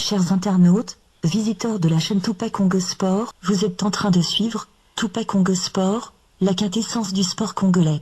Chers internautes, visiteurs de la chaîne Tupac Congo Sport, vous êtes en train de suivre Tupac Congo Sport, la quintessence du sport congolais.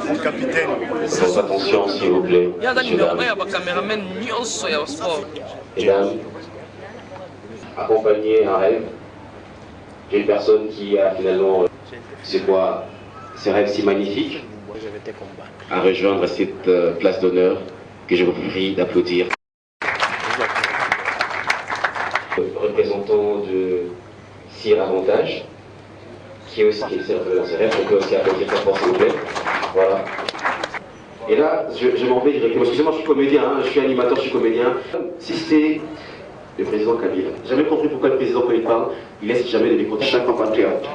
Mon capitaine. Votre attention s'il vous plaît, messieurs, dames. Mesdames, accompagner un rêve d'une personne qui a finalement, c'est quoi, ces rêves si magnifiques, à rejoindre cette place d'honneur que je vous prie d'applaudir. Représentant de Cyr Avantage, qui est aussi qui serve dans ses rêves, on peut aussi applaudir très fort s'il vous plaît. Voilà. Et là, je m'en vais directement. Excusez-moi, je suis comédien, hein, je suis animateur, je suis comédien. Si c'était le président Kabila, j'ai jamais compris pourquoi le président, quand il parle, il laisse jamais de micro. Chaque compatriote.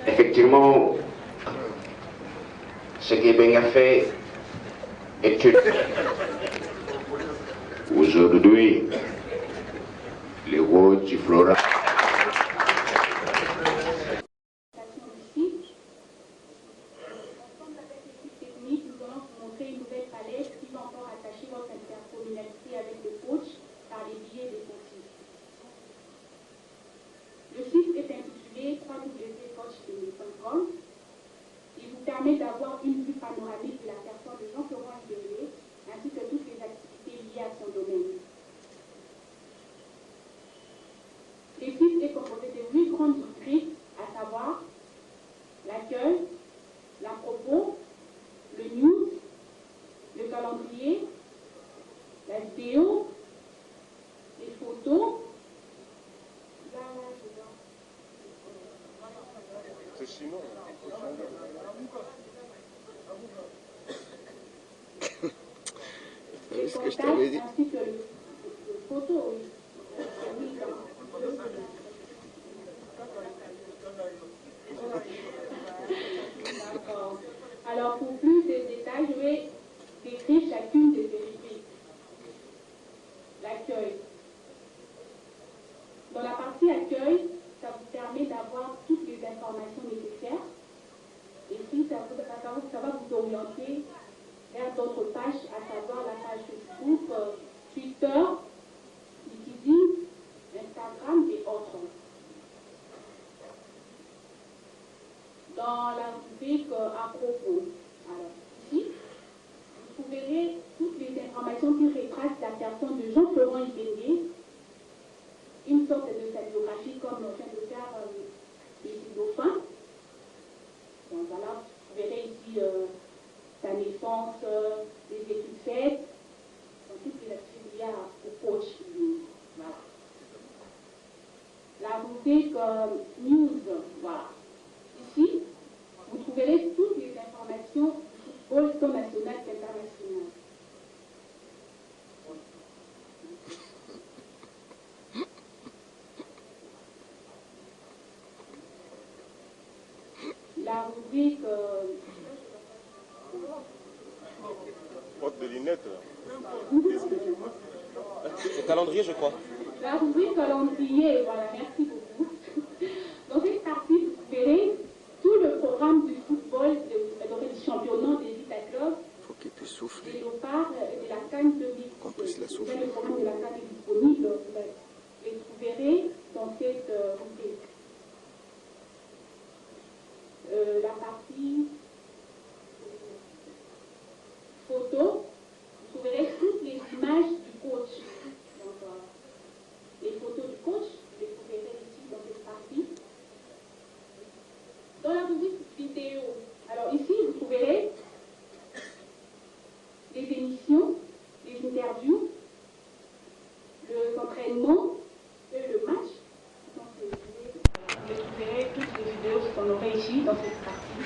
Effectivement, ce que Ben a fait est que aujourd'hui, les rois du Flora. Le site est intitulé www.coach.com. Il vous permet d'avoir une vue panoramique de la personne de Jean-Florent Ibenge ainsi que toutes les activités liées à son domaine. Le site est composé de 8 grandes rubriques, à savoir l'accueil, la propos, le news, le calendrier, la vidéo, les photos. C'est sinon. C'est ce que je t'avais dit. Ainsi que les photos, oui. D'accord. Alors, pour plus de détails, je vais décrire chacune de ces rubriques. L'accueil. Dans la partie accueil, ça vous permet d'avoir toutes les informations nécessaires. Et puis, ça va vous orienter vers d'autres pages, à savoir la page Facebook, Twitter, LinkedIn, Instagram et autres. Dans la rubrique à propos, alors ici, vous trouverez toutes les informations qui retracent la personne de Jean-Florent Ibenge, une sorte de sa biographie comme on vient de faire les dauphins. Donc voilà, vous verrez ici sa naissance, les études faites, donc toutes les activités liées au coach. Voilà. La rubrique news, voilà. Ici, vous trouverez toutes les informations du football tant national qu'international. La rubrique Porte de lunettes. C'est calendrier, je crois. La rubrique calendrier, voilà, merci beaucoup. Dans cette partie, vous verrez tout le programme du football, du championnat des Vita Clubs, des Léopards et de la CAN 2017. Le programme de la CAN est disponible, vous les trouverez dans cette rubrique. La partie photo, vous trouverez toutes les images du coach. Donc, les photos du coach, vous les trouverez ici qu'on aurait ici dans cette partie.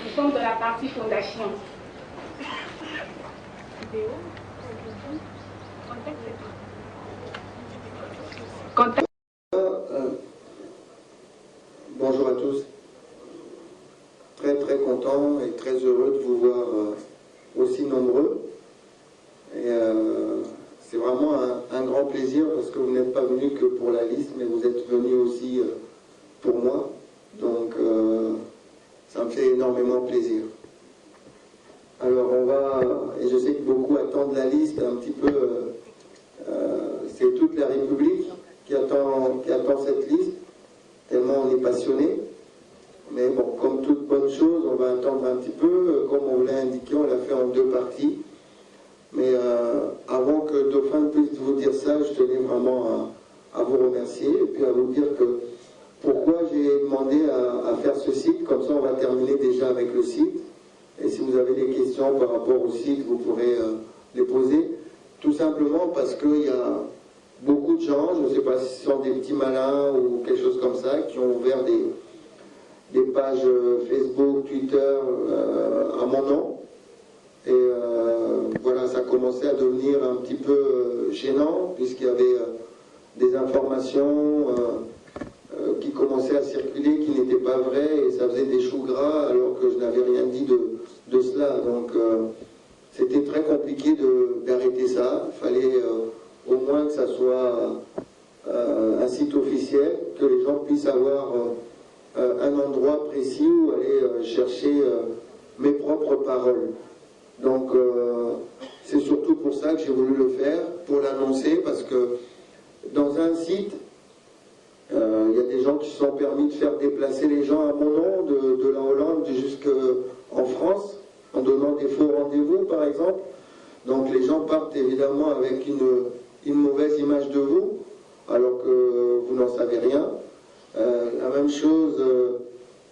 Nous sommes de la partie fondation. Bonjour à tous. Très content et très heureux de vous voir aussi nombreux. Et c'est vraiment un grand plaisir parce que vous n'êtes pas venus que pour la liste, mais vous êtes venus aussi pour moi. Donc ça me fait énormément plaisir. Alors on va, et je sais que beaucoup attendent la liste un petit peu, c'est toute la République qui attend cette liste, tellement on est passionné. Mais bon, comme toute bonne chose, on va attendre un petit peu. Comme on vous l'a indiqué, on l'a fait en 2 parties. Mais avant que Dauphin puisse vous dire ça, je tenais vraiment à vous remercier et puis à vous dire que pourquoi j'ai demandé à faire ce site. Comme ça, on va terminer déjà avec le site. Et si vous avez des questions par rapport au site, vous pourrez les poser. Tout simplement parce qu'il y a beaucoup de gens, je ne sais pas si ce sont des petits malins ou quelque chose comme ça, qui ont ouvert des pages Facebook, Twitter à mon nom. Et voilà, ça commençait à devenir un petit peu gênant, puisqu'il y avait des informations qui commençaient à circuler, qui n'étaient pas vraies, et ça faisait des choux gras, alors que je n'avais rien dit de cela. Donc c'était très compliqué d'arrêter ça. Il fallait au moins que ça soit un site officiel, que les gens puissent avoir un endroit précis où aller chercher mes propres paroles. Donc c'est surtout pour ça que j'ai voulu le faire, pour l'annoncer, parce que dans un site, il y a des gens qui se sont permis de faire déplacer les gens à mon nom, de la Hollande jusqu'en France, en donnant des faux rendez-vous par exemple. Donc les gens partent évidemment avec une mauvaise image de vous, alors que vous n'en savez rien. La même chose,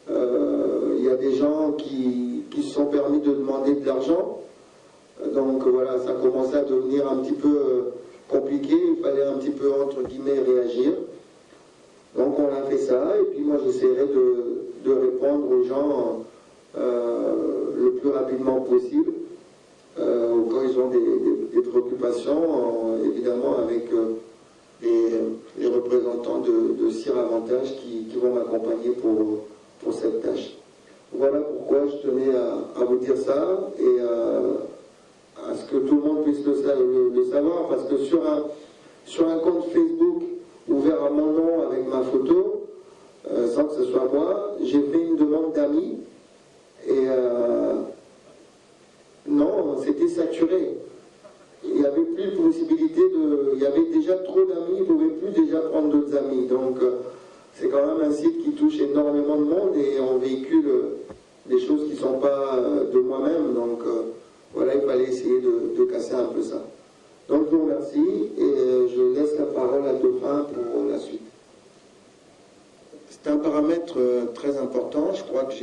il y a des gens qui se sont permis de demander de l'argent. Donc voilà, ça commençait à devenir un petit peu compliqué. Il fallait un petit peu, entre guillemets, réagir. Donc on a fait ça, et puis moi j'essaierai de répondre aux gens le plus rapidement possible, quand ils ont des préoccupations, évidemment avec les représentants de CIR Avantage qui vont m'accompagner pour cette tâche. Voilà pourquoi je tenais à vous dire ça, et à ce que tout le monde puisse le savoir, parce que sur un compte Facebook ouvert à mon nom avec ma photo, sans que ce soit moi, j'ai fait une demande d'amis, et non, c'était saturé. Il n'y avait plus de possibilité il y avait déjà trop d'amis, ils ne pouvaient plus déjà prendre d'autres amis. Donc c'est quand même un site qui touche énormément de monde, et on véhicule des choses qui ne sont pas de moi-même. Donc voilà, il fallait essayer de casser un peu ça. Donc je vous remercie, et je laisse la parole à Dauphin pour la suite. C'est un paramètre très important. Je crois que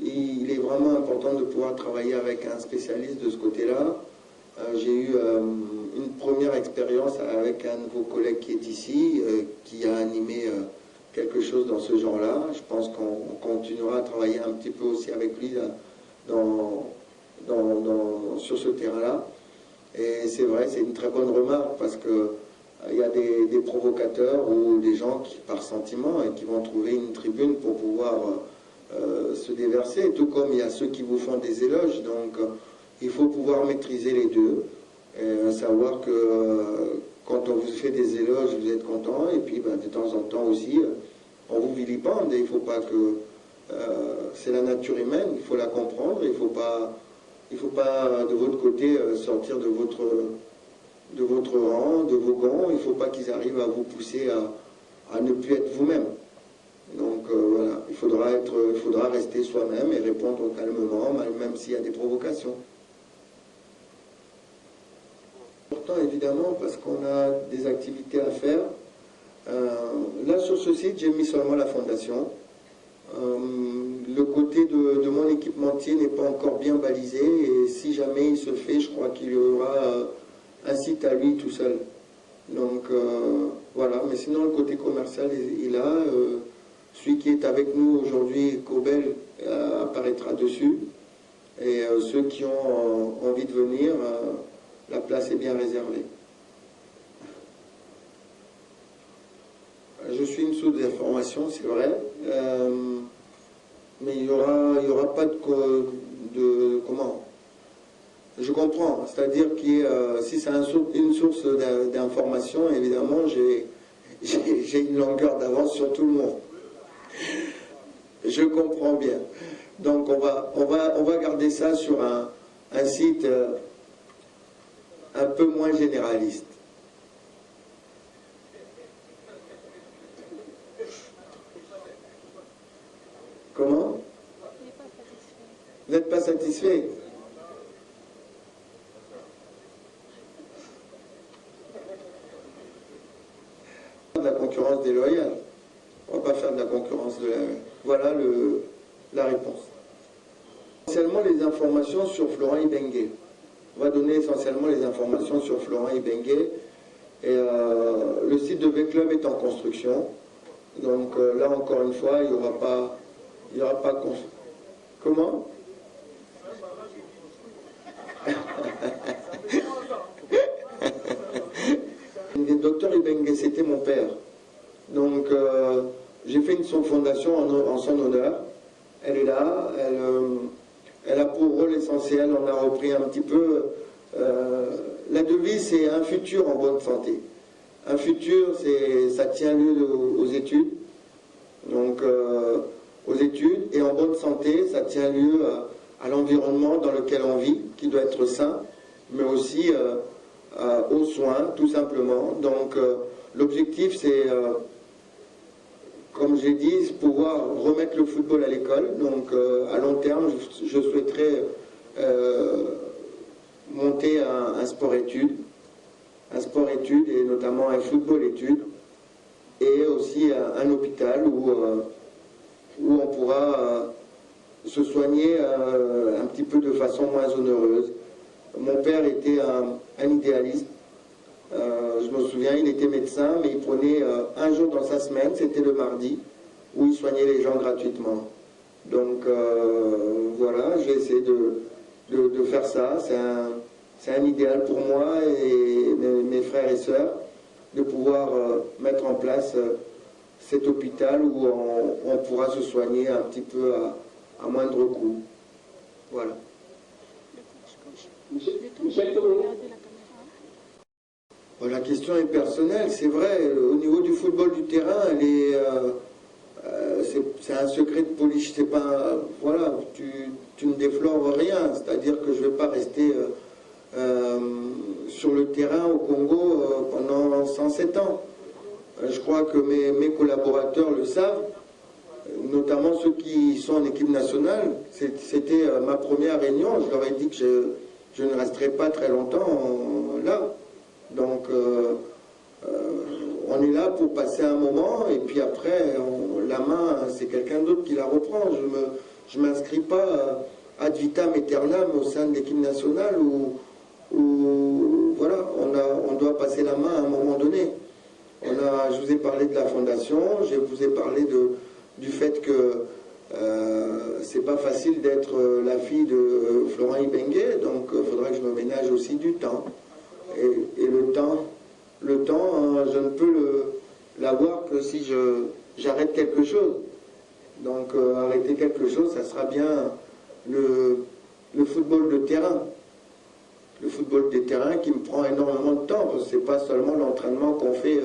il est vraiment important de pouvoir travailler avec un spécialiste de ce côté-là. J'ai eu une première expérience avec un de vos collègues qui est ici, qui a animé quelque chose dans ce genre-là. Je pense qu'on continuera à travailler un petit peu aussi avec lui là, sur ce terrain-là. Et c'est vrai, c'est une très bonne remarque, parce que il y a des provocateurs ou des gens qui, par sentiment, et qui vont trouver une tribune pour pouvoir se déverser, tout comme il y a ceux qui vous font des éloges. Donc il faut pouvoir maîtriser les deux, et savoir que quand on vous fait des éloges, vous êtes content, et puis de temps en temps aussi, on vous vilipende, et il ne faut pas que... c'est la nature humaine, il faut la comprendre, il ne faut pas de votre côté sortir de votre rang, de vos gonds. Il ne faut pas qu'ils arrivent à vous pousser à ne plus être vous-même. Donc voilà, il faudra rester soi-même et répondre calmement, même s'il y a des provocations. Important évidemment, parce qu'on a des activités à faire. Là sur ce site, j'ai mis seulement la fondation. Le côté de mon équipementier n'est pas encore bien balisé, et si jamais il se fait, je crois qu'il y aura un site à lui tout seul. Donc Voilà, mais sinon le côté commercial il a. Celui qui est avec nous aujourd'hui, Cobel, apparaîtra dessus. Et ceux qui ont envie de venir, la place est bien réservée. Je suis une source d'information, c'est vrai, mais il y aura pas de comment. Je comprends, c'est-à-dire que si c'est une source d'information, évidemment, j'ai une longueur d'avance sur tout le monde. Je comprends bien. Donc on va garder ça sur un site un peu moins généraliste. Comment? Vous n'êtes pas satisfait? De la concurrence déloyale. On ne va pas faire de la concurrence déloyale. Voilà la réponse. Essentiellement les informations sur Florent Ibenge. On va donner essentiellement les informations sur Florent Ibenge. Et le site de V-Club est en construction. Donc là encore une fois, il n'y aura pas... Comment? Le docteur Ibenge, c'était mon père. Donc j'ai fait une fondation en son honneur. Elle est là, elle a pour rôle essentiel, on a repris un petit peu. La devise, c'est un futur en bonne santé. Un futur, ça tient lieu aux études. Donc aux études, et en bonne santé, ça tient lieu à l'environnement dans lequel on vit, qui doit être sain, mais aussi aux soins, tout simplement. Donc l'objectif, c'est, comme j'ai dit, pouvoir remettre le football à l'école. Donc à long terme, je souhaiterais monter un sport-études, et notamment un football-études, et aussi un hôpital où on pourra se soigner un petit peu de façon moins onéreuse. Mon père était un idéaliste. Je me souviens, il était médecin, mais il prenait un jour dans sa semaine, c'était le mardi, où il soignait les gens gratuitement. Donc voilà, j'ai essayé de faire ça. C'est un idéal pour moi et mes frères et sœurs, de pouvoir mettre en place cet hôpital où on pourra se soigner un petit peu à moindre coût. Voilà. La question est personnelle, c'est vrai. Au niveau du football du terrain, c'est un secret de police. C'est pas, voilà, tu ne déflores rien. C'est-à-dire que je ne vais pas rester sur le terrain au Congo pendant 107 ans. Je crois que mes collaborateurs le savent, notamment ceux qui sont en équipe nationale. C'était ma première réunion. Je leur ai dit que je ne resterai pas très longtemps là. Donc on est là pour passer un moment, et puis après la main, c'est quelqu'un d'autre qui la reprend. Je ne m'inscris pas ad vitam aeternam au sein de l'équipe nationale où voilà, on doit passer la main à un moment donné. Je vous ai parlé de la fondation, je vous ai parlé du fait que c'est pas facile d'être la fille de Florent Ibenge, donc il faudra que je me ménage aussi du temps. Et le temps, je ne peux l'avoir que si j'arrête quelque chose. Donc arrêter quelque chose, ça sera bien le football de terrain. Le football des terrains qui me prend énormément de temps, parce que c'est pas seulement l'entraînement qu'on fait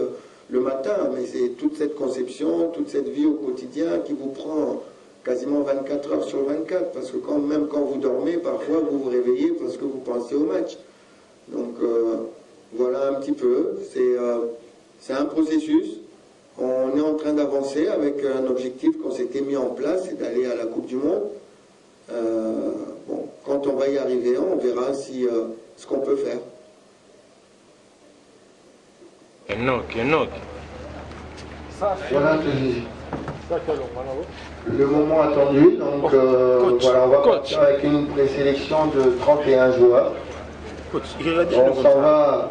le matin, mais c'est toute cette conception, toute cette vie au quotidien qui vous prend quasiment 24 heures sur 24, parce que même quand vous dormez, parfois vous vous réveillez parce que vous pensez au match. Donc voilà un petit peu, c'est un processus. On est en train d'avancer avec un objectif qu'on s'était mis en place, c'est d'aller à la Coupe du Monde. Bon, quand on va y arriver, on verra ce qu'on peut faire. Enoch. Voilà le moment attendu. Donc voilà, on va partir avec une présélection de 31 joueurs. On s'en va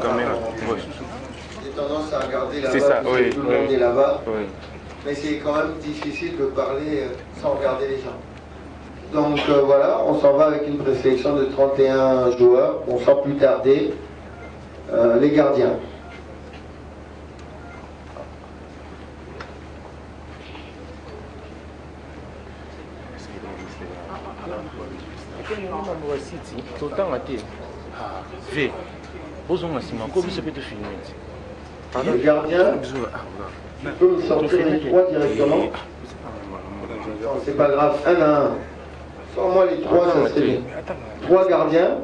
quand même. Ouais. J'ai tendance à regarder là-bas, C'est ça, puisque oui, tout le monde est là-bas. Oui. Mais c'est quand même difficile de parler sans regarder les gens. Donc voilà, on s'en va avec une présélection de 31 joueurs. On sans plus tarder les gardiens. Le gardien, tu peux me sortir les trois directement. Non, c'est pas grave, un à un. Sors-moi les trois, ça serait bien. Trois gardiens.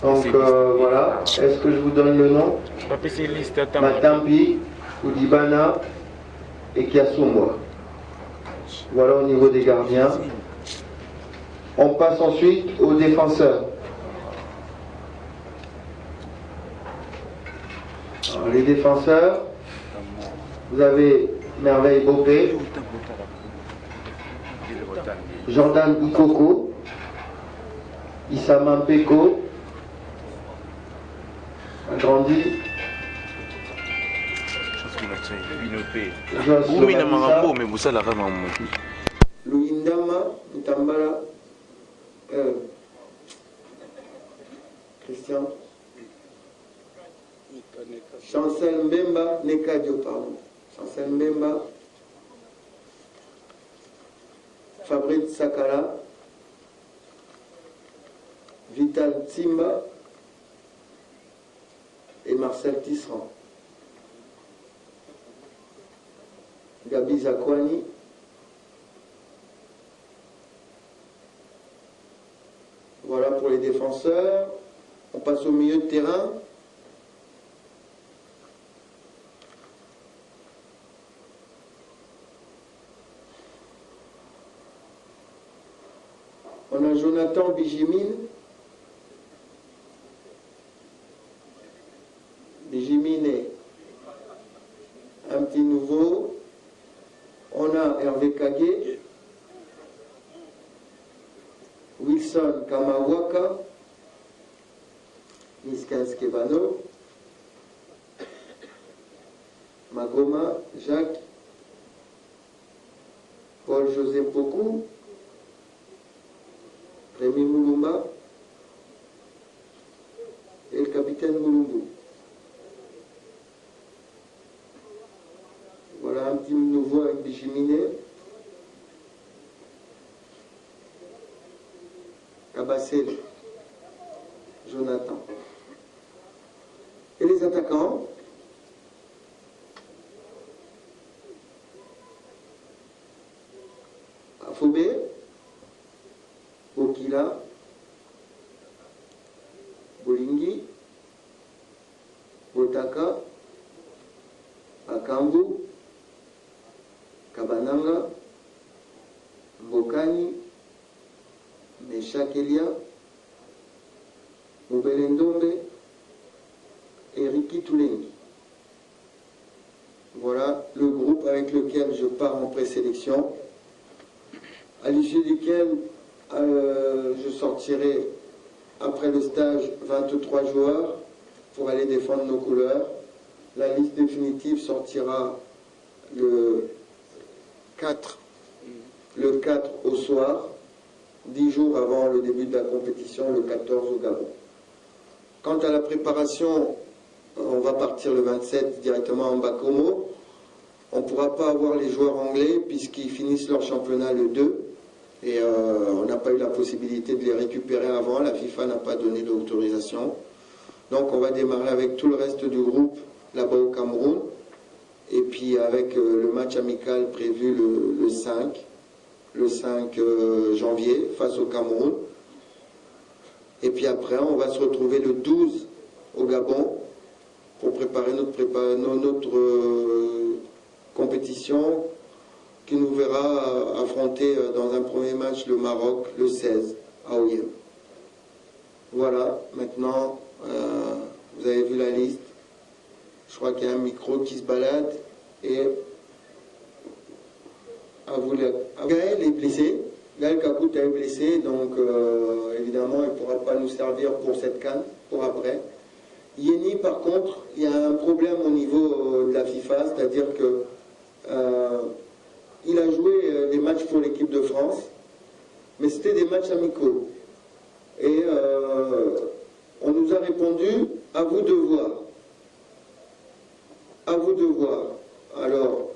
Donc voilà, est-ce que je vous donne le nom? Matambi, Koudibana et Kiasumwa. Voilà au niveau des gardiens. On passe ensuite aux défenseurs. Alors, les défenseurs, vous avez Merveille Bopé, Jordan Ikoko, Issama Mpeko, agrandi, Louindama Ntambala, Christian, Chancel Mbemba, Nekadio, pardon. Chancel Mbemba, Fabrice Sakala, Vital Tsimba et Marcel Tisserand. Gabi Zakwani, voilà pour les défenseurs. On passe au milieu de terrain. On a Jonathan Bijimine. Bijimine est un petit nouveau. On a Hervé Kagé. Wilson Kamawaka. Niskan Skebano. Magoma Jacques. Paul-José Pokou. Rémi Moulumba et le capitaine Moulumbu. Voilà un petit nouveau avec des cheminées. Kabassel, Jonathan. Et les attaquants? Afobé, Okila, Bolingi, Botaka, Akambu, Kabananga, Mbokani, Meshakelia, Moubelendombe et Riki Toulengi. Voilà le groupe avec lequel je pars en présélection, à l'issue duquel je sortirai après le stage 23 joueurs pour aller défendre nos couleurs. La liste définitive sortira le 4 au soir, 10 jours avant le début de la compétition, le 14 au Gabon. Quant à la préparation, on va partir le 27 directement en Bakomo. On ne pourra pas avoir les joueurs anglais puisqu'ils finissent leur championnat le 2. Et on n'a pas eu la possibilité de les récupérer avant, la FIFA n'a pas donné d'autorisation. Donc on va démarrer avec tout le reste du groupe là-bas au Cameroun. Et puis avec le match amical prévu le 5 janvier face au Cameroun. Et puis après on va se retrouver le 12 au Gabon pour préparer notre compétition qui nous verra affronter dans un premier match le Maroc le 16 à Oyem. Voilà, maintenant vous avez vu la liste. Je crois qu'il y a un micro qui se balade et à vous Gaël est blessé. Gaël Kakout est blessé, donc évidemment il ne pourra pas nous servir pour cette CAN, pour après. Yeni, par contre, il y a un problème au niveau de la FIFA, c'est-à-dire que il a joué des matchs pour l'équipe de France, mais c'était des matchs amicaux. Et on nous a répondu, à vous de voir. À vous de voir. Alors,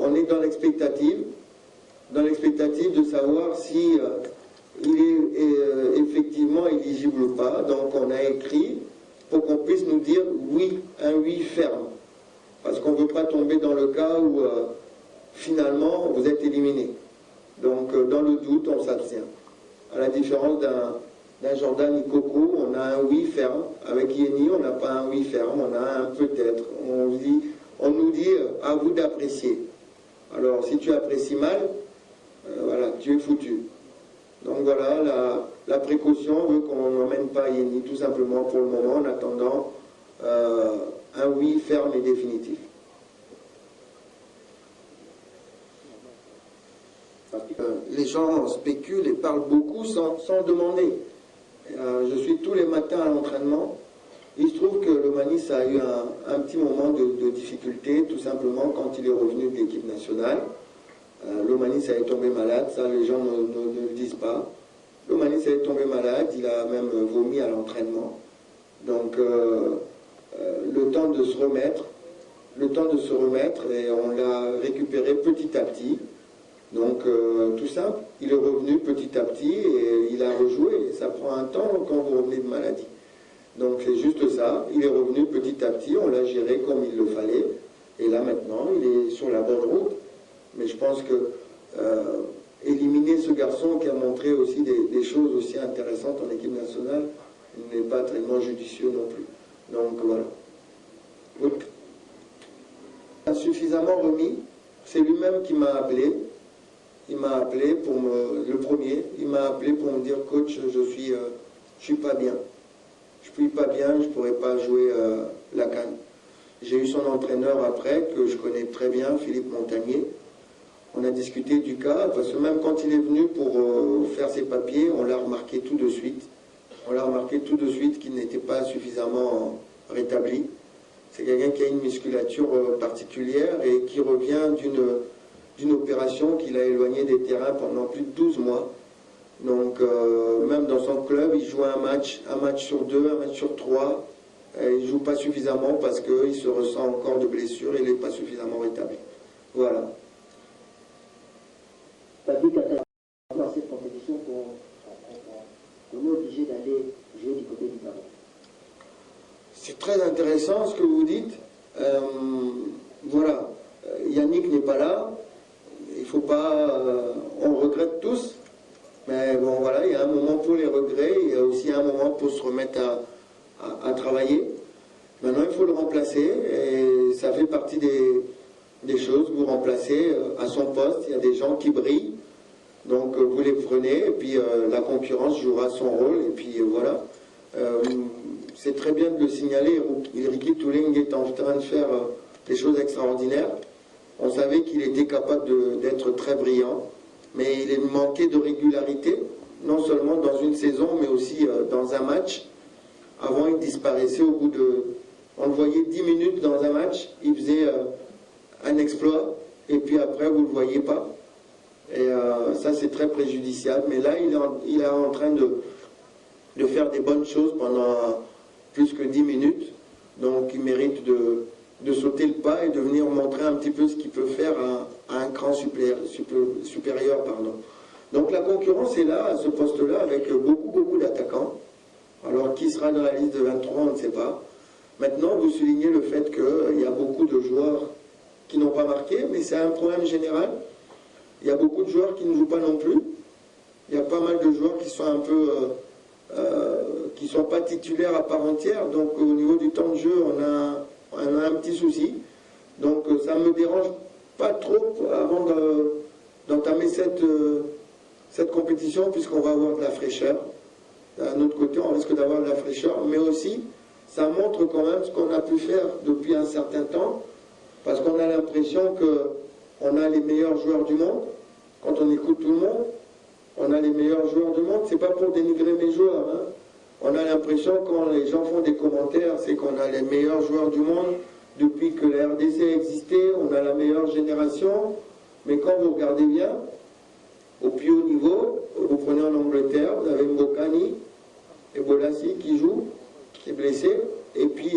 on est dans l'expectative de savoir si il est effectivement éligible ou pas. Donc on a écrit pour qu'on puisse nous dire oui, un oui ferme. Parce qu'on ne veut pas tomber dans le cas où finalement vous êtes éliminé. Donc dans le doute, on s'abstient. À la différence d'un Jordan Ikoko, on a un oui ferme. Avec Yeni, on n'a pas un oui ferme, on a un peut-être. On nous dit à vous d'apprécier. Alors si tu apprécies mal, voilà, tu es foutu. Donc voilà, la précaution veut qu'on n'emmène pas Yeni, tout simplement pour le moment, en attendant un oui ferme et définitif. Les gens spéculent et parlent beaucoup sans demander. Je suis tous les matins à l'entraînement. Il se trouve que le Manis a eu un petit moment de difficulté, tout simplement quand il est revenu de l'équipe nationale. Le Manis est tombé malade, ça les gens ne le disent pas. Le Manis est tombé malade, il a même vomi à l'entraînement. Donc le temps de se remettre, et on l'a récupéré petit à petit. Donc tout simple, il est revenu petit à petit et il a rejoué. Ça prend un temps quand vous revenez de maladie. Donc c'est juste ça, il est revenu petit à petit, on l'a géré comme il le fallait. Et là maintenant, il est sur la bonne route. Mais je pense que éliminer ce garçon qui a montré aussi des choses aussi intéressantes en équipe nationale n'est pas tellement judicieux non plus. Donc voilà. Oui. Il a suffisamment remis. C'est lui-même qui m'a appelé. Il m'a appelé pour le premier. Il m'a appelé pour me dire coach, je suis pas bien. Je suis pas bien, je pourrais pas jouer la CAN. J'ai eu son entraîneur après que je connais très bien, Philippe Montagnier. On a discuté du cas, parce que même quand il est venu pour faire ses papiers, on l'a remarqué tout de suite. On l'a remarqué tout de suite qu'il n'était pas suffisamment rétabli. C'est quelqu'un qui a une musculature particulière et qui revient d'une opération qu'il a éloigné des terrains pendant plus de 12 mois. Donc même dans son club, il joue un match sur 2, un match sur 3. Il ne joue pas suffisamment parce qu'il se ressent encore de blessures et il n'est pas suffisamment rétabli. Voilà. Patrick, dans cette compétition qu'on est obligé d'aller jouer du côté du Gabon. C'est très intéressant ce que vous dites. Voilà, Yannick n'est pas là. Il faut pas. On regrette tous. Mais bon, voilà, il y a un moment pour les regrets. Il y a aussi un moment pour se remettre à travailler. Maintenant, il faut le remplacer. Et ça fait partie des choses. Vous remplacez à son poste. Il y a des gens qui brillent. Donc, vous les prenez. Et puis, la concurrence jouera son rôle. Et puis, voilà. C'est très bien de le signaler. Ricky Touling est en train de faire des choses extraordinaires. On savait qu'il était capable d'être très brillant, mais il manquait de régularité, non seulement dans une saison, mais aussi dans un match. Avant, il disparaissait au bout de... On le voyait 10 minutes dans un match, il faisait un exploit, et puis après, vous ne le voyez pas. Et ça, c'est très préjudiciable. Mais là, il est en train de faire des bonnes choses pendant plus que 10 minutes. Donc, il mérite de sauter le pas et de venir montrer un petit peu ce qu'il peut faire à un cran supérieur. Donc, la concurrence est là, à ce poste-là, avec beaucoup d'attaquants. Alors, qui sera dans la liste de 23, on ne sait pas. Maintenant, vous soulignez le fait qu'il y a beaucoup de joueurs qui n'ont pas marqué, mais c'est un problème général. Il y a beaucoup de joueurs qui ne jouent pas non plus. Il y a pas mal de joueurs qui sont un peu... qui ne sont pas titulaires à part entière. Donc, au niveau du temps de jeu, on a un petit souci. Donc, ça ne me dérange pas trop avant d'entamer cette compétition, puisqu'on va avoir de la fraîcheur. D'un autre côté, on risque d'avoir de la fraîcheur, mais aussi, ça montre quand même ce qu'on a pu faire depuis un certain temps, parce qu'on a l'impression qu'on a les meilleurs joueurs du monde. Quand on écoute tout le monde, on a les meilleurs joueurs du monde. C'est pas pour dénigrer mes joueurs, hein. On a l'impression, quand les gens font des commentaires, c'est qu'on a les meilleurs joueurs du monde. Depuis que la RDC existait, on a la meilleure génération. Mais quand vous regardez bien, au plus haut niveau, vous prenez en Angleterre, vous avez Mbokani et Bolassi qui joue, qui est blessé, et puis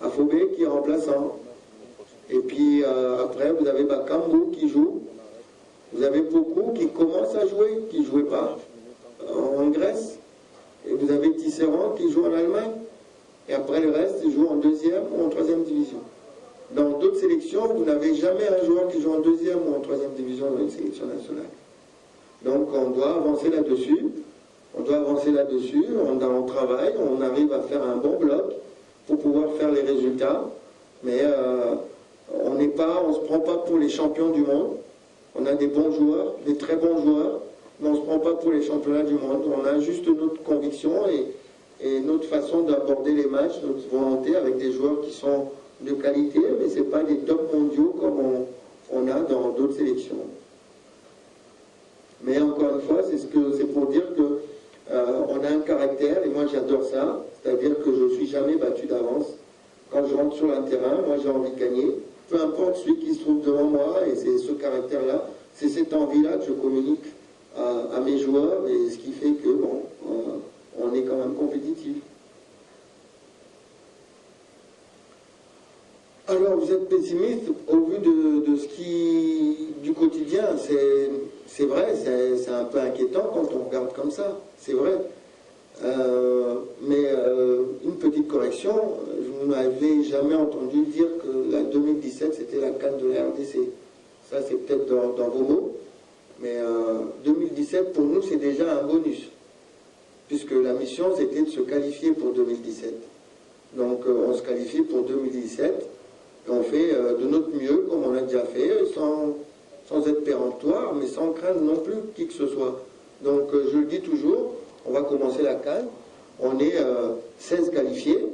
Afobé qui est remplaçant. Et puis après, vous avez Bakambu qui joue. Vous avez beaucoup qui commencent à jouer, qui ne jouaient pas en Grèce. Et vous avez Tisserand qui joue en Allemagne. Et après le reste, ils jouent en deuxième ou en troisième division. Dans d'autres sélections, vous n'avez jamais un joueur qui joue en deuxième ou en troisième division dans une sélection nationale. Donc on doit avancer là-dessus. On doit avancer là-dessus. On travaille, on arrive à faire un bon bloc pour pouvoir faire les résultats. Mais on ne se prend pas pour les champions du monde. On a des bons joueurs, des très bons joueurs, mais on ne se prend pas pour les championnats du monde. On a juste notre conviction et notre façon d'aborder les matchs, notre volonté avec des joueurs qui sont de qualité, mais ce n'est pas des tops mondiaux comme on a dans d'autres sélections. Mais encore une fois, c'est pour dire qu'on a un caractère, et moi j'adore ça, c'est-à-dire que je ne suis jamais battu d'avance. Quand je rentre sur un terrain, moi j'ai envie de gagner, peu importe celui qui se trouve devant moi, et c'est ce caractère-là, c'est cette envie-là que je communique à mes joueurs, et ce qui fait que, bon, on est quand même compétitif. Alors, vous êtes pessimiste au vu de ce du quotidien. C'est vrai, c'est un peu inquiétant quand on regarde comme ça, c'est vrai. Mais une petite correction, je ne m'avais jamais entendu dire que la 2017 c'était la CAN de la RDC. Ça c'est peut-être dans vos mots, mais 2017 pour nous c'est déjà un bonus, puisque la mission c'était de se qualifier pour 2017. Donc on se qualifie pour 2017, et on fait de notre mieux comme on a déjà fait, sans être péremptoire, mais sans craindre non plus qui que ce soit. Donc je le dis toujours, on va commencer la CAN, on est 16 qualifiés,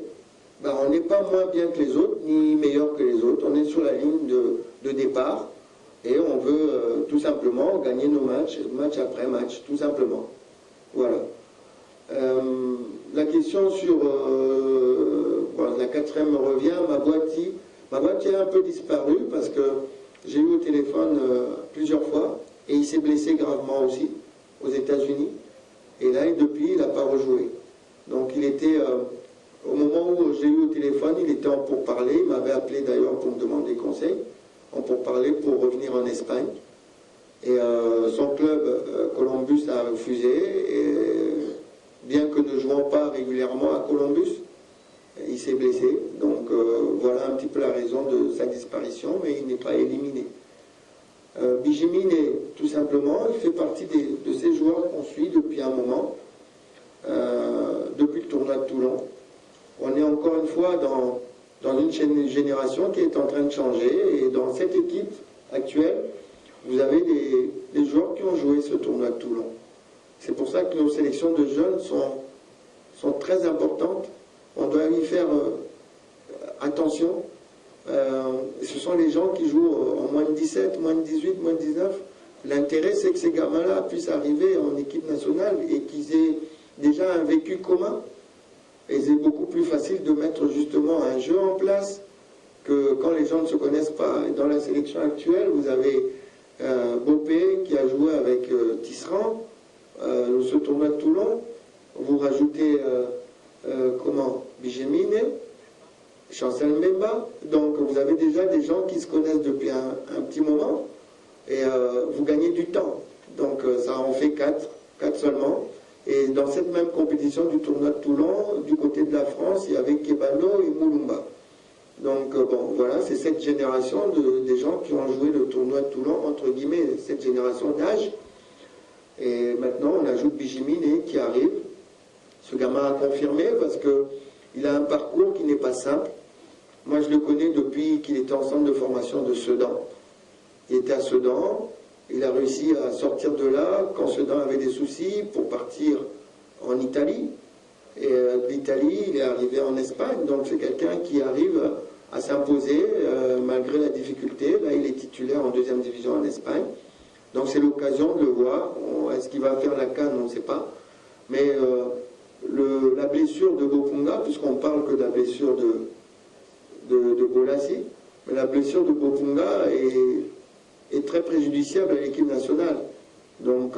ben, on n'est pas moins bien que les autres, ni meilleur que les autres, on est sur la ligne de départ, et on veut tout simplement gagner nos matchs, match après match, tout simplement. Voilà. La question sur la quatrième me revient, ma boîtier a un peu disparu, parce que j'ai eu au téléphone plusieurs fois, et il s'est blessé gravement aussi, aux États-Unis. Et là, depuis, il n'a pas rejoué. Donc il était, au moment où j'ai eu au téléphone, il était en pourparlers, il m'avait appelé d'ailleurs pour me demander conseil, en pourparlers pour revenir en Espagne. Et son club, Columbus, a refusé, et bien que ne jouant pas régulièrement à Columbus, il s'est blessé. Donc voilà un petit peu la raison de sa disparition, mais il n'est pas éliminé. Bijimine, tout simplement, il fait partie de ces joueurs qu'on suit depuis un moment, depuis le tournoi de Toulon. On est encore une fois dans une génération qui est en train de changer, et dans cette équipe actuelle, vous avez des joueurs qui ont joué ce tournoi de Toulon. C'est pour ça que nos sélections de jeunes sont très importantes. On doit y faire attention. Ce sont les gens qui jouent en moins de 17, moins de 18, moins de 19. L'intérêt, c'est que ces gamins-là puissent arriver en équipe nationale et qu'ils aient déjà un vécu commun. Et c'est beaucoup plus facile de mettre justement un jeu en place que quand les gens ne se connaissent pas. Et dans la sélection actuelle, vous avez Bopé qui a joué avec Tisserand, ce tournoi de Toulon. Vous rajoutez Bijimine, Chancel Mbemba, donc vous avez déjà des gens qui se connaissent depuis un petit moment, et vous gagnez du temps. Donc ça en fait 4 seulement. Et dans cette même compétition du tournoi de Toulon, du côté de la France, il y avait Kebano et Moulumba. Donc bon, voilà, c'est cette génération des gens qui ont joué le tournoi de Toulon, entre guillemets, cette génération d'âge. Et maintenant, on ajoute Bijimine qui arrive. Ce gamin a confirmé parce qu'il a un parcours qui n'est pas simple. Moi, je le connais depuis qu'il était en centre de formation de Sedan. Il était à Sedan, il a réussi à sortir de là quand Sedan avait des soucis pour partir en Italie. Et l'Italie, il est arrivé en Espagne. Donc, c'est quelqu'un qui arrive à s'imposer malgré la difficulté. Là, il est titulaire en deuxième division en Espagne. Donc, c'est l'occasion de le voir. Est-ce qu'il va faire la CAN? On ne sait pas. Mais la blessure de Bopunga, puisqu'on parle que de la blessure de Bolassi, mais la blessure de Bopunga est très préjudiciable à l'équipe nationale. Donc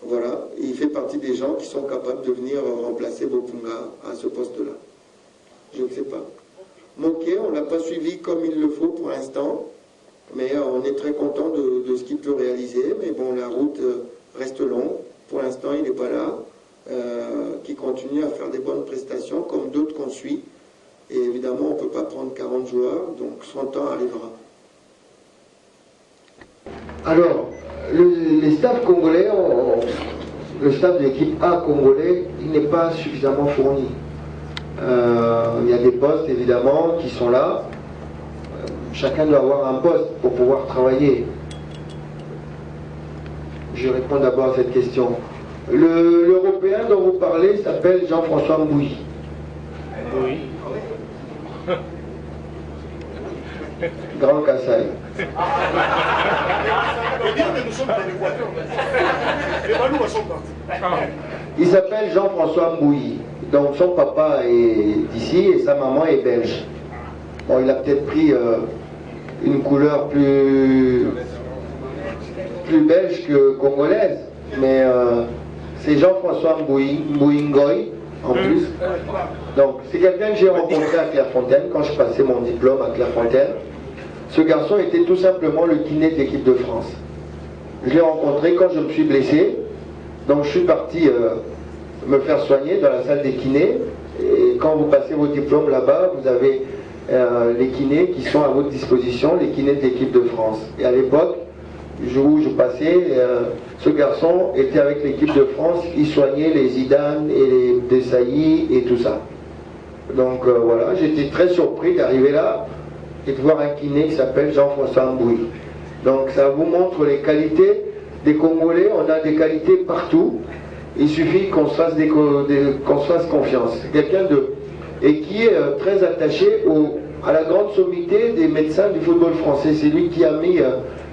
voilà, il fait partie des gens qui sont capables de venir remplacer Bopunga à ce poste-là. Je ne sais pas. Moké, on ne l'a pas suivi comme il le faut pour l'instant, mais on est très content de ce qu'il peut réaliser. Mais bon, la route reste longue. Pour l'instant, il n'est pas là. Qui continue à faire des bonnes prestations, comme d'autres qu'on suit. Et évidemment, on ne peut pas prendre 40 joueurs, donc son temps arrivera. Alors, les staffs congolais, le staff de l'équipe A congolais, il n'est pas suffisamment fourni. Il y a des postes, évidemment, qui sont là. Chacun doit avoir un poste pour pouvoir travailler. Je réponds d'abord à cette question. L'Européen dont vous parlez s'appelle Jean-François Mbouyi. Oui. Grand Kassai. Il s'appelle Jean-François Mbouyi. Donc son papa est d'ici et sa maman est belge. Bon, il a peut-être pris une couleur plus belge que congolaise, mais c'est Jean-François Mbouingoy en plus. Donc c'est quelqu'un que j'ai rencontré à Clairefontaine quand je passais mon diplôme à Clairefontaine. Ce garçon était tout simplement le kiné de l'équipe de France. Je l'ai rencontré quand je me suis blessé. Donc je suis parti me faire soigner dans la salle des kinés. Et quand vous passez vos diplômes là-bas, vous avez les kinés qui sont à votre disposition, les kinés de l'équipe de France. Et à l'époque, où je passais, ce garçon était avec l'équipe de France, il soignait les Zidane et les Desailly et tout ça. Donc voilà, j'étais très surpris d'arriver là et de voir un kiné qui s'appelle Jean-François Mbouyi. Donc ça vous montre les qualités des Congolais, on a des qualités partout, il suffit qu'on se fasse, qu'on se fasse confiance. Quelqu'un et qui est très attaché à la grande sommité des médecins du football français. C'est lui qui a mis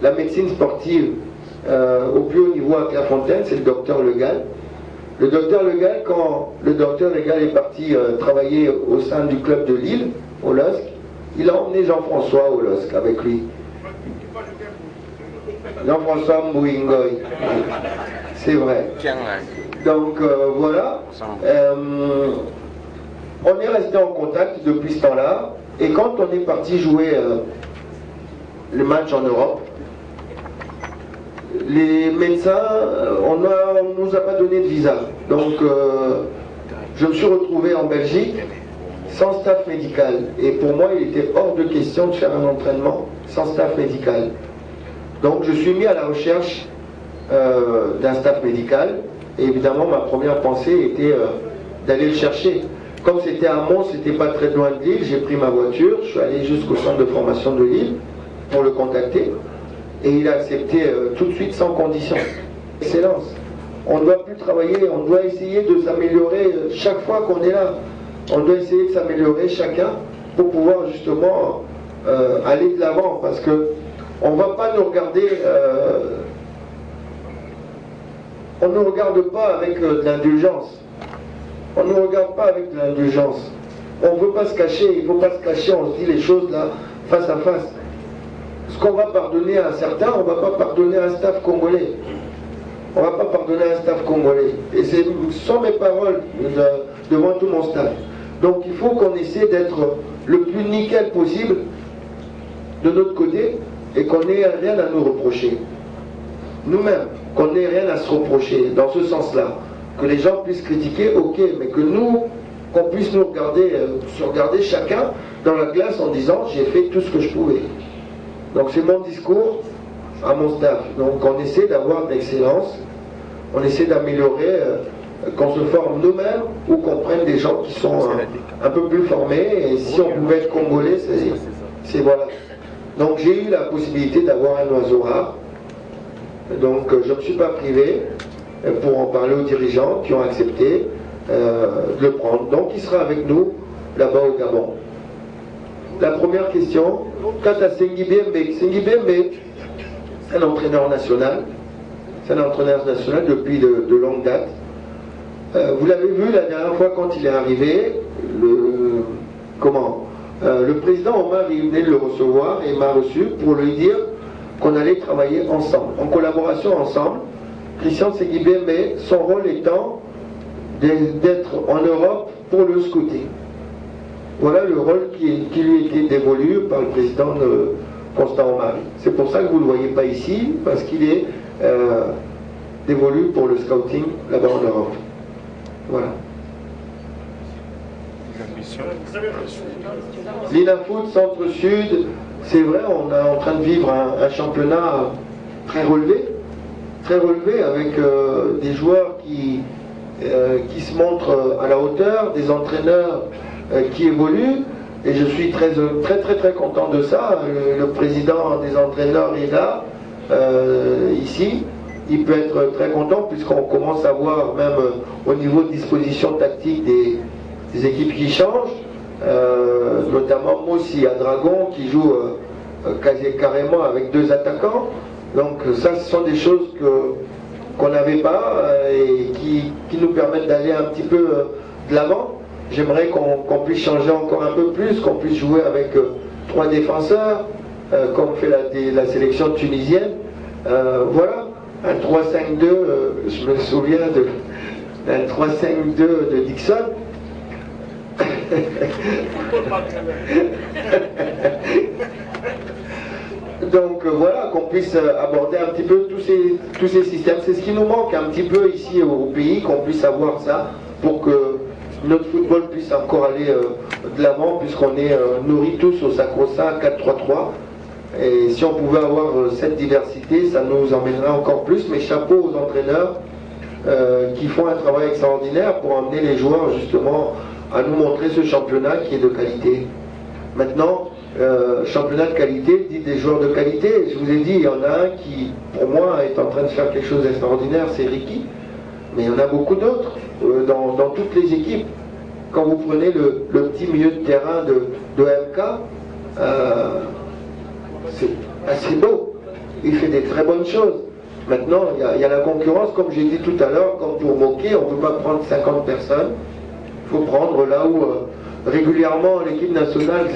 la médecine sportive au plus haut niveau à Clairefontaine, c'est le docteur Le Gall. Le docteur Le Gall, quand le docteur Le Gall est parti travailler au sein du club de Lille, au LOSC, il a emmené Jean-François au LOSC avec lui. Jean-François Mbouingoy. C'est vrai. Donc voilà. On est resté en contact depuis ce temps-là. Et quand on est parti jouer le match en Europe, les médecins, on ne nous a pas donné de visa. Donc je me suis retrouvé en Belgique sans staff médical. Et pour moi, il était hors de question de faire un entraînement sans staff médical. Donc je suis mis à la recherche d'un staff médical. Et évidemment, ma première pensée était d'aller le chercher. Comme c'était à Mons, c'était pas très loin de Lille, j'ai pris ma voiture, je suis allé jusqu'au centre de formation de Lille pour le contacter. Et il a accepté tout de suite sans condition. Excellence. On ne doit plus travailler, on doit essayer de s'améliorer chaque fois qu'on est là. On doit essayer de s'améliorer chacun pour pouvoir justement aller de l'avant. Parce que on ne va pas nous regarder... on ne regarde pas avec de l'indulgence. On ne regarde pas avec de l'indulgence. On ne veut pas se cacher, il ne faut pas se cacher, on se dit les choses là, face à face. Ce qu'on va pardonner à certains, on ne va pas pardonner à un staff congolais. On ne va pas pardonner à un staff congolais. Et ce sont mes paroles devant tout mon staff. Donc il faut qu'on essaie d'être le plus nickel possible de notre côté et qu'on n'ait rien à nous reprocher. Nous-mêmes, qu'on n'ait rien à se reprocher dans ce sens-là. Que les gens puissent critiquer, ok, mais que nous, qu'on puisse nous regarder, se regarder chacun dans la glace en disant j'ai fait tout ce que je pouvais. Donc c'est mon discours à mon staff. Donc on essaie d'avoir de l'excellence, on essaie d'améliorer, qu'on se forme nous-mêmes ou qu'on prenne des gens qui sont un peu plus formés. Et si on pouvait être congolais, c'est voilà. Donc j'ai eu la possibilité d'avoir un oiseau rare. Donc je ne me suis pas privé pour en parler aux dirigeants qui ont accepté de le prendre. Donc il sera avec nous là-bas au Gabon. La première question, quant à Sengi Bembe, c'est un entraîneur national. C'est un entraîneur national depuis de longue date. Vous l'avez vu la dernière fois quand il est arrivé, le président Omar il venait de le recevoir et m'a reçu pour lui dire qu'on allait travailler ensemble, en collaboration ensemble. Christian Seguibé, mais son rôle étant d'être en Europe pour le scouting. Voilà le rôle qui lui était dévolu par le président Constant Omar. C'est pour ça que vous ne le voyez pas ici, parce qu'il est dévolu pour le scouting là-bas en Europe. Voilà. L'INAFoot Centre-Sud, c'est vrai, on est en train de vivre un championnat très relevé avec des joueurs qui se montrent à la hauteur, des entraîneurs qui évoluent, et je suis très content de ça. Le président des entraîneurs est là, ici. Il peut être très content puisqu'on commence à voir même au niveau de disposition tactique des équipes qui changent, notamment Moussi à Dragon qui joue quasi carrément avec 2 attaquants. Donc ça, ce sont des choses qu'on n'avait pas et qui nous permettent d'aller un petit peu de l'avant. J'aimerais qu'on puisse changer encore un peu plus, qu'on puisse jouer avec 3 défenseurs, comme fait la sélection tunisienne. Voilà, un 3-5-2, je me souviens d'un 3-5-2 de Dixon. Donc voilà, qu'on puisse aborder un petit peu tous ces systèmes. C'est ce qui nous manque un petit peu ici au pays, qu'on puisse avoir ça pour que notre football puisse encore aller de l'avant, puisqu'on est nourris tous au sacro-saint 4-3-3. Et si on pouvait avoir cette diversité, ça nous emmènerait encore plus. Mais chapeau aux entraîneurs qui font un travail extraordinaire pour emmener les joueurs justement à nous montrer ce championnat qui est de qualité. Maintenant, championnat de qualité dit des joueurs de qualité. Je vous ai dit, il y en a un qui, pour moi, est en train de faire quelque chose d'extraordinaire, c'est Ricky. Mais il y en a beaucoup d'autres dans toutes les équipes. Quand vous prenez le petit milieu de terrain de MK, c'est assez beau. Il fait des très bonnes choses. Maintenant, il y a la concurrence, comme j'ai dit tout à l'heure, comme pour Moquet, on ne peut pas prendre 50 personnes. Il faut prendre là où régulièrement l'équipe nationale,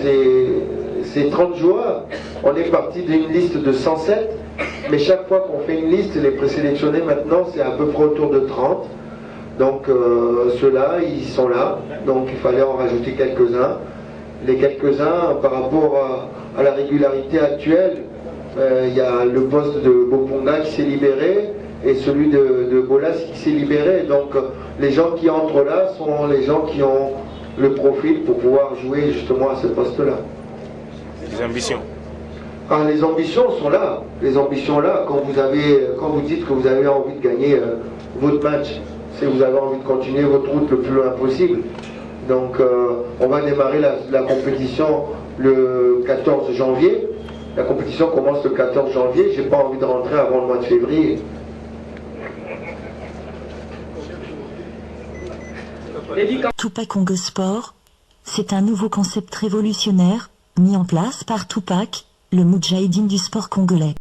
c'est 30 joueurs. On est parti d'une liste de 107. Mais chaque fois qu'on fait une liste, les présélectionnés maintenant, c'est à peu près autour de 30. Donc ceux-là, ils sont là. Donc il fallait en rajouter quelques-uns. Les quelques-uns, par rapport à la régularité actuelle, il y a le poste de Boponga qui s'est libéré et celui de Bolas qui s'est libéré. Donc les gens qui entrent là sont les gens qui ont le profil pour pouvoir jouer justement à ce poste-là. Les ambitions. Ah, les ambitions sont là. Les ambitions là, quand vous dites que vous avez envie de gagner votre match, c'est que vous avez envie de continuer votre route le plus loin possible. Donc on va démarrer la compétition le 14 janvier. La compétition commence le 14 janvier. J'ai pas envie de rentrer avant le mois de février. Tupac Congo Sport, c'est un nouveau concept révolutionnaire, mis en place par Tupac, le Moudjahidine du sport congolais.